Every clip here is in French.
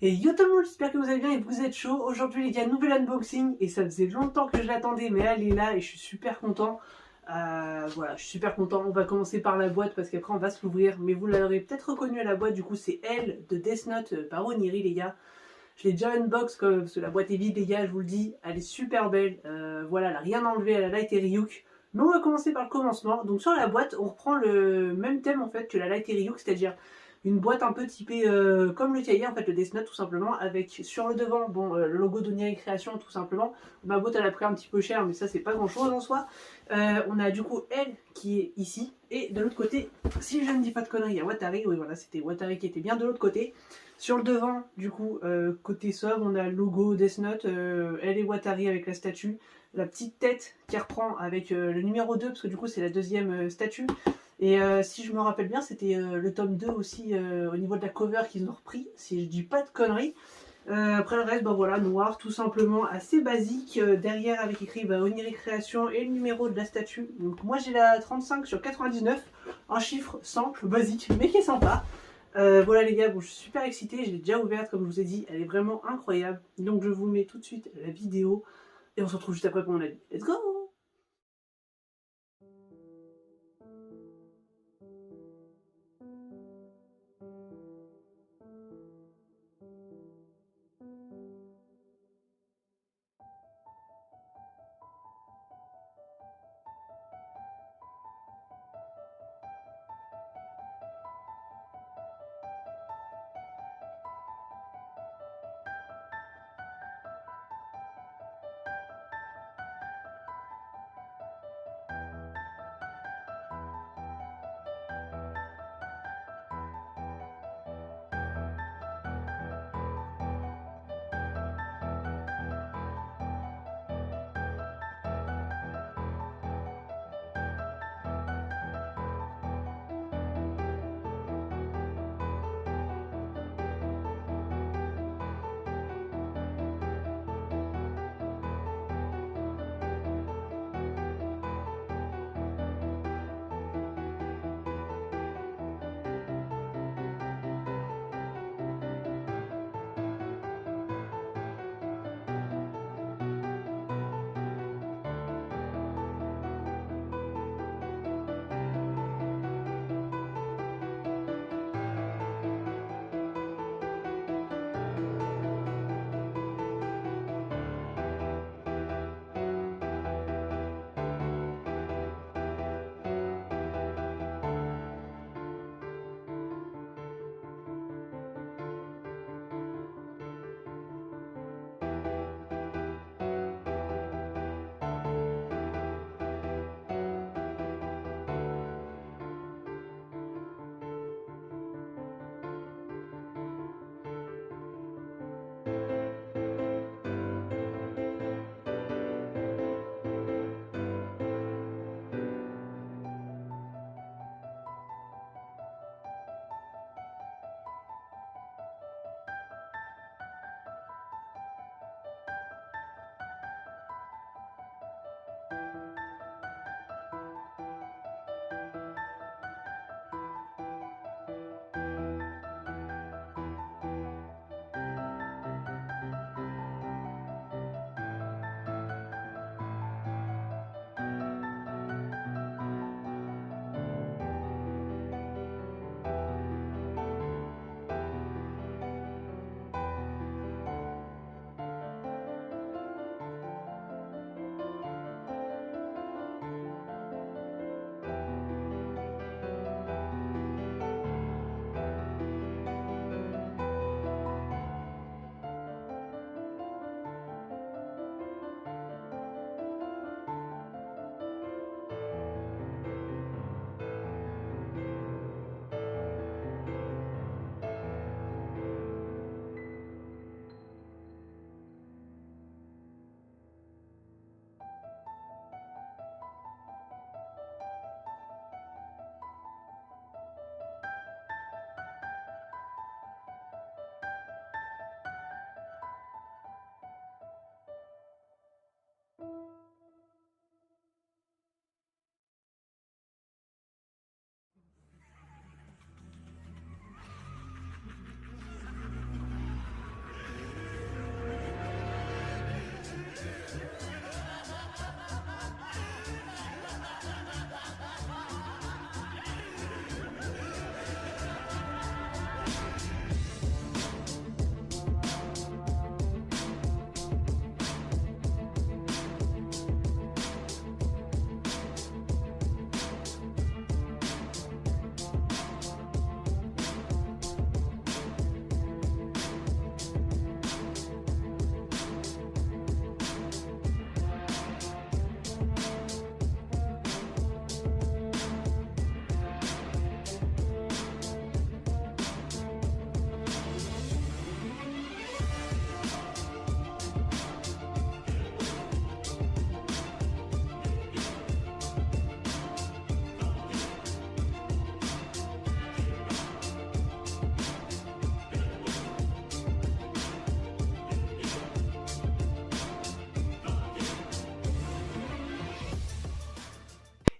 Et yo tout le monde, j'espère que vous allez bien et que vous êtes chaud. Aujourd'hui les gars, nouvel unboxing et ça faisait longtemps que je l'attendais mais elle est là et je suis super content. Voilà, je suis super content. On va commencer par la boîte parce qu'après on va se l'ouvrir. Mais vous l'aurez peut-être reconnu à la boîte, du coup c'est elle de Death Note par Oniri les gars. Je l'ai déjà unbox parce que la boîte est vide les gars, je vous le dis. Elle est super belle. Voilà, elle a rien enlevé, elle a Light et Ryuk. Mais on va commencer par le commencement. Donc sur la boîte, on reprend le même thème en fait que la Light et Ryuk, c'est-à-dire une boîte un peu typée comme le cahier en fait, le Death Note tout simplement, avec sur le devant bon le logo d'Onieri Création tout simplement. Ma boîte elle a pris un petit peu cher mais ça c'est pas grand chose en soi. On a du coup elle qui est ici et de l'autre côté, si je ne dis pas de conneries, il y a Watari, oui voilà c'était Watari qui était bien de l'autre côté. Sur le devant du coup côté sobre on a le logo Death Note, elle est Watari avec la statue, la petite tête qui reprend avec le numéro 2 parce que du coup c'est la deuxième statue. Et si je me rappelle bien, c'était le tome 2 aussi au niveau de la cover qu'ils ont repris, si je dis pas de conneries. Après le reste, bah voilà, noir, tout simplement, assez basique. Derrière avec écrit bah, Oniri Création et le numéro de la statue. Donc moi j'ai la 35 sur 99, un chiffre simple, basique, mais qui est sympa. Voilà les gars, bon, je suis super excitée, je l'ai déjà ouverte comme je vous ai dit, elle est vraiment incroyable. Donc je vous mets tout de suite la vidéo et on se retrouve juste après pour mon avis. Let's go!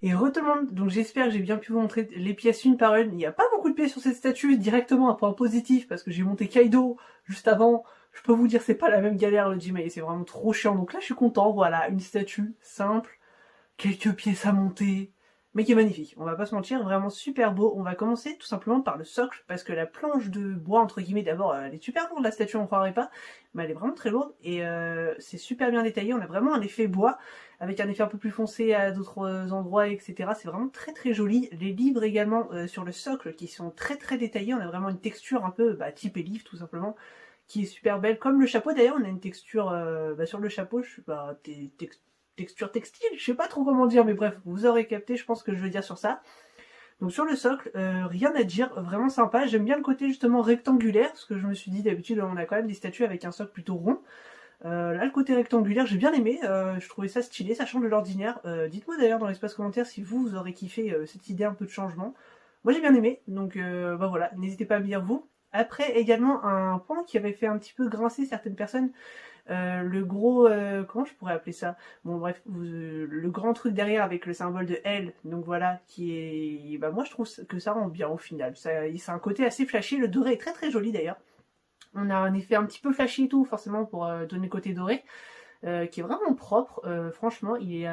Et re tout le monde, donc j'espère que j'ai bien pu vous montrer les pièces une par une. Il n'y a pas beaucoup de pièces sur cette statue, directement un point positif, parce que j'ai monté Kaido juste avant. Je peux vous dire, c'est pas la même galère le Gmail, c'est vraiment trop chiant. Donc là, je suis content, voilà, une statue simple, quelques pièces à monter, mais qui est magnifique. On va pas se mentir, vraiment super beau. On va commencer tout simplement par le socle, parce que la planche de bois, entre guillemets, d'abord, elle est super lourde, la statue, on croirait pas, mais elle est vraiment très lourde, et c'est super bien détaillé. On a vraiment un effet bois, avec un effet un peu plus foncé à d'autres endroits, etc. C'est vraiment très très joli. Les livres également sur le socle qui sont très très détaillés. On a vraiment une texture un peu type livre tout simplement, qui est super belle. Comme le chapeau d'ailleurs, on a une texture sur le chapeau, je sais pas, texture textile, je sais pas trop comment dire, mais bref, vous aurez capté, je pense que je veux dire sur ça. Donc sur le socle, rien à dire, vraiment sympa. J'aime bien le côté justement rectangulaire, parce que je me suis dit d'habitude on a quand même des statues avec un socle plutôt rond. Là, le côté rectangulaire, j'ai bien aimé, je trouvais ça stylé, ça change de l'ordinaire. Dites-moi d'ailleurs dans l'espace commentaire si vous aurez kiffé cette idée un peu de changement. Moi j'ai bien aimé, donc voilà, n'hésitez pas à me dire vous. Après, également, un point qui avait fait un petit peu grincer certaines personnes, le gros, comment je pourrais appeler ça? Bon bref, le grand truc derrière avec le symbole de L, donc voilà, qui est... moi je trouve que ça rend bien au final. C'est un côté assez flashy, le doré est très très joli d'ailleurs. On a un effet un petit peu flashy et tout, forcément pour donner le côté doré, qui est vraiment propre. Franchement, il est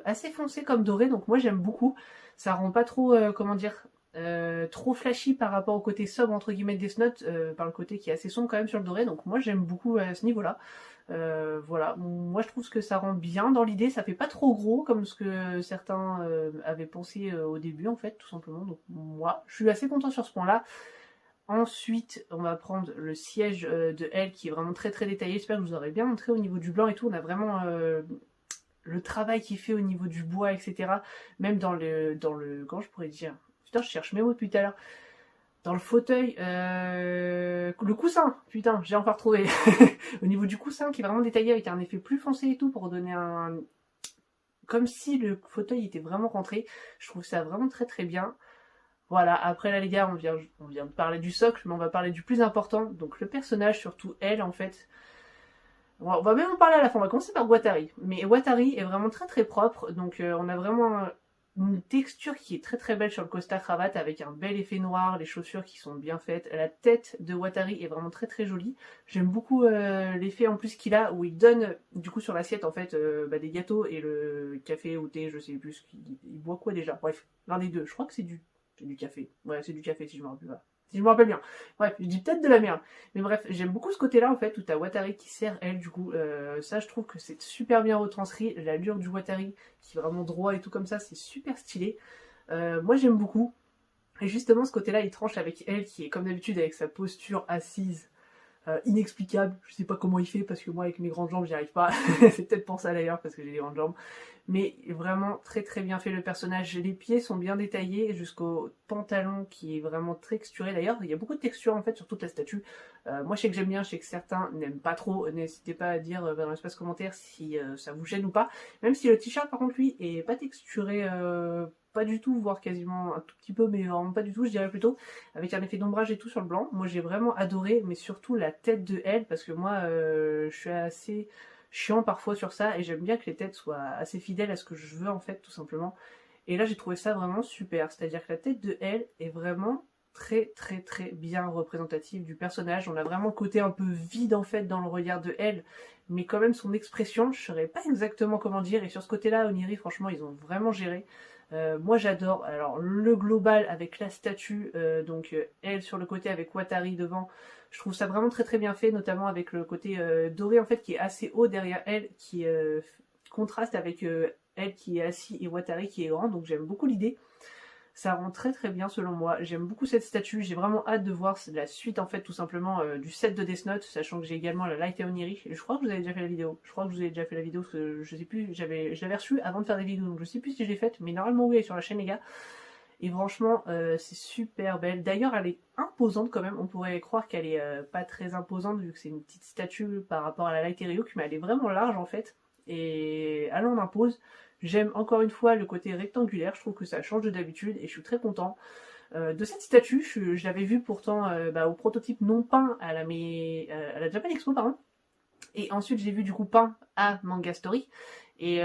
assez foncé comme doré, donc moi j'aime beaucoup. Ça rend pas trop, comment dire, trop flashy par rapport au côté sobre entre guillemets des Note, par le côté qui est assez sombre quand même sur le doré, donc moi j'aime beaucoup à ce niveau-là. Voilà, moi je trouve que ça rend bien dans l'idée, ça fait pas trop gros comme ce que certains avaient pensé au début en fait, tout simplement. Donc moi je suis assez content sur ce point-là. Ensuite, on va prendre le siège de Elle qui est vraiment très très détaillé. J'espère que je vous aurai bien montré au niveau du blanc et tout. On a vraiment le travail qui est fait au niveau du bois, etc. Même dans le comment je pourrais dire? Putain, je cherche mes mots depuis tout à l'heure. Dans le fauteuil, le coussin, putain, j'ai enfin retrouvé. Au niveau du coussin qui est vraiment détaillé avec un effet plus foncé et tout pour donner un... Comme si le fauteuil était vraiment rentré. Je trouve ça vraiment très très bien. Voilà, après là les gars, on vient de parler du socle, mais on va parler du plus important, donc le personnage, surtout elle en fait. On va même en parler à la fin, on va commencer par Watari. Mais Watari est vraiment très très propre, donc on a vraiment une texture qui est très très belle sur le costard cravate, avec un bel effet noir, les chaussures qui sont bien faites. La tête de Watari est vraiment très très jolie. J'aime beaucoup l'effet en plus qu'il a, où il donne du coup sur l'assiette en fait des gâteaux et le café ou thé, je sais plus, il boit quoi déjà. Bref, l'un des deux, je crois que c'est du café. Ouais, c'est du café si je me rappelle pas. Si je me rappelle bien. Bref, je dis peut-être de la merde. Mais bref, j'aime beaucoup ce côté-là en fait, où t'as Watari qui sert elle du coup. Ça, je trouve que c'est super bien retranscrit. L'allure du Watari, qui est vraiment droit et tout comme ça, c'est super stylé. Moi, j'aime beaucoup. Et justement, ce côté-là, il tranche avec elle, qui est comme d'habitude avec sa posture assise. Inexplicable, je sais pas comment il fait parce que moi avec mes grandes jambes j'y arrive pas, c'est peut-être pour ça d'ailleurs parce que j'ai des grandes jambes, mais vraiment très très bien fait le personnage. Les pieds sont bien détaillés jusqu'au pantalon qui est vraiment texturé d'ailleurs, il y a beaucoup de texture en fait sur toute la statue. Moi je sais que j'aime bien, je sais que certains n'aiment pas trop, n'hésitez pas à dire dans l'espace commentaire si ça vous gêne ou pas, même si le t-shirt par contre lui est pas texturé pas du tout, voire quasiment un tout petit peu, mais vraiment pas du tout, je dirais plutôt, avec un effet d'ombrage et tout sur le blanc. Moi j'ai vraiment adoré, mais surtout la tête de elle, parce que moi je suis assez chiant parfois sur ça, et j'aime bien que les têtes soient assez fidèles à ce que je veux en fait, tout simplement. Et là j'ai trouvé ça vraiment super, c'est-à-dire que la tête de elle est vraiment très très très bien représentative du personnage. On a vraiment le côté un peu vide en fait dans le regard de elle, mais quand même son expression, je saurais pas exactement comment dire, et sur ce côté-là, Oniri, franchement, ils ont vraiment géré. Moi j'adore, alors le global avec la statue, elle sur le côté avec Watari devant, je trouve ça vraiment très très bien fait, notamment avec le côté doré en fait qui est assez haut derrière elle, qui contraste avec elle qui est assis et Watari qui est grand, donc j'aime beaucoup l'idée. Ça rend très très bien selon moi, j'aime beaucoup cette statue, j'ai vraiment hâte de voir la suite en fait tout simplement du set de Death Note, sachant que j'ai également la Light et Oniri, je crois que vous avez déjà fait la vidéo, parce que je sais plus, je l'avais reçue avant de faire des vidéos, donc je sais plus si je l'ai faite, mais normalement oui elle est sur la chaîne les gars, et franchement c'est super belle, d'ailleurs elle est imposante quand même, on pourrait croire qu'elle est pas très imposante vu que c'est une petite statue par rapport à la Light et Ryuk, mais elle est vraiment large en fait, et elle en impose. J'aime encore une fois le côté rectangulaire, je trouve que ça change de d'habitude et je suis très content. De cette statue, je l'avais vue pourtant au prototype non peint à la Japan Expo, pardon. Et ensuite, j'ai vu du coup peint à Manga Story. Et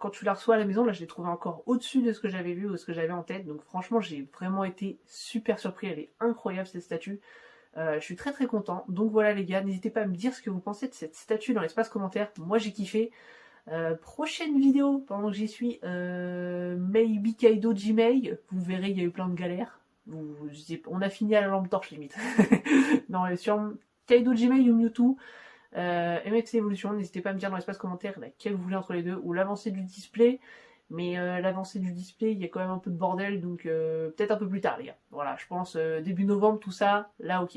quand tu la reçois à la maison, là, je l'ai trouvé encore au-dessus de ce que j'avais vu ou ce que j'avais en tête. Donc franchement, j'ai vraiment été super surpris. Elle est incroyable, cette statue. Je suis très très content. Donc voilà les gars, n'hésitez pas à me dire ce que vous pensez de cette statue dans l'espace commentaire. Moi, j'ai kiffé. Prochaine vidéo, pendant que j'y suis, Maybe Kaido Jimei. Vous verrez, il y a eu plein de galères. On a fini à la lampe torche limite. Non, sur Kaido Jimei ou Mewtwo. MX Evolution, n'hésitez pas à me dire dans l'espace commentaire laquelle vous voulez entre les deux, ou l'avancée du display, mais l'avancée du display, il y a quand même un peu de bordel, donc peut-être un peu plus tard les gars. Voilà, je pense début novembre, tout ça, là ok.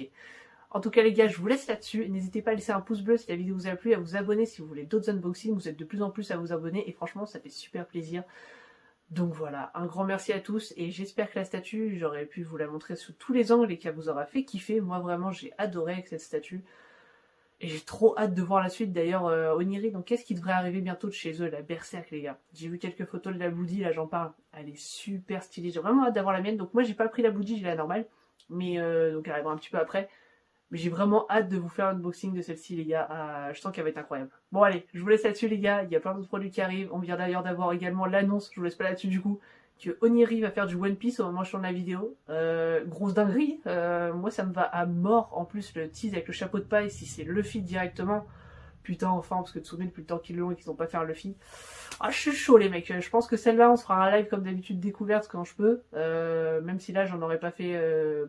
En tout cas les gars, je vous laisse là-dessus, n'hésitez pas à laisser un pouce bleu si la vidéo vous a plu, à vous abonner si vous voulez d'autres unboxings, vous êtes de plus en plus à vous abonner, et franchement ça fait super plaisir. Donc voilà, un grand merci à tous, et j'espère que la statue, j'aurais pu vous la montrer sous tous les angles et qu'elle vous aura fait kiffer. Moi vraiment j'ai adoré avec cette statue. Et j'ai trop hâte de voir la suite d'ailleurs Oniri, donc qu'est-ce qui devrait arriver bientôt de chez eux, la Berserk les gars. J'ai vu quelques photos de la Bloody, là j'en parle, elle est super stylée, j'ai vraiment hâte d'avoir la mienne, donc moi j'ai pas pris la Bloody, j'ai la normale, mais donc elle arrivera un petit peu après. Mais j'ai vraiment hâte de vous faire un unboxing de celle-ci les gars, je sens qu'elle va être incroyable. Bon allez, je vous laisse là-dessus les gars, il y a plein d'autres produits qui arrivent, on vient d'ailleurs d'avoir également l'annonce, je vous laisse pas là-dessus du coup, que Oniri va faire du One Piece au moment où je tourne la vidéo. Grosse dinguerie, moi ça me va à mort. En plus le tease avec le chapeau de paille, si c'est Luffy directement, putain enfin, parce que Tsume depuis le temps qu'ils l'ont et qu'ils ont pas fait un Luffy. Ah je suis chaud les mecs, je pense que celle-là on se fera un live comme d'habitude découverte quand je peux, même si là j'en aurais pas fait,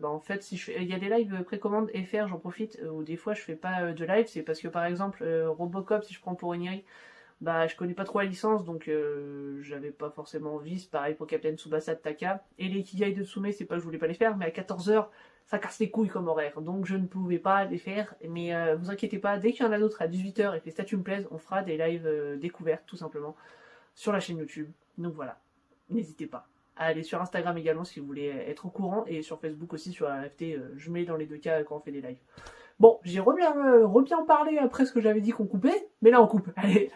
en fait si je fais, il y a des lives précommande FR, j'en profite, ou des fois je fais pas de live, c'est parce que par exemple Robocop si je prends pour Oniri, bah je connais pas trop la licence donc j'avais pas forcément envie, c'est pareil pour Captain Tsubasa de Taka, et les Ikigai de Tsume c'est pas que je voulais pas les faire, mais à 14h ça casse les couilles comme horaire, donc je ne pouvais pas les faire, mais vous inquiétez pas, dès qu'il y en a d'autres à 18h et que les statues me plaisent, on fera des lives découvertes tout simplement sur la chaîne YouTube, donc voilà, n'hésitez pas à aller sur Instagram également si vous voulez être au courant, et sur Facebook aussi sur la FT, je mets dans les deux cas quand on fait des lives. Bon, j'ai re bien parlé après ce que j'avais dit qu'on coupait, mais là on coupe, allez.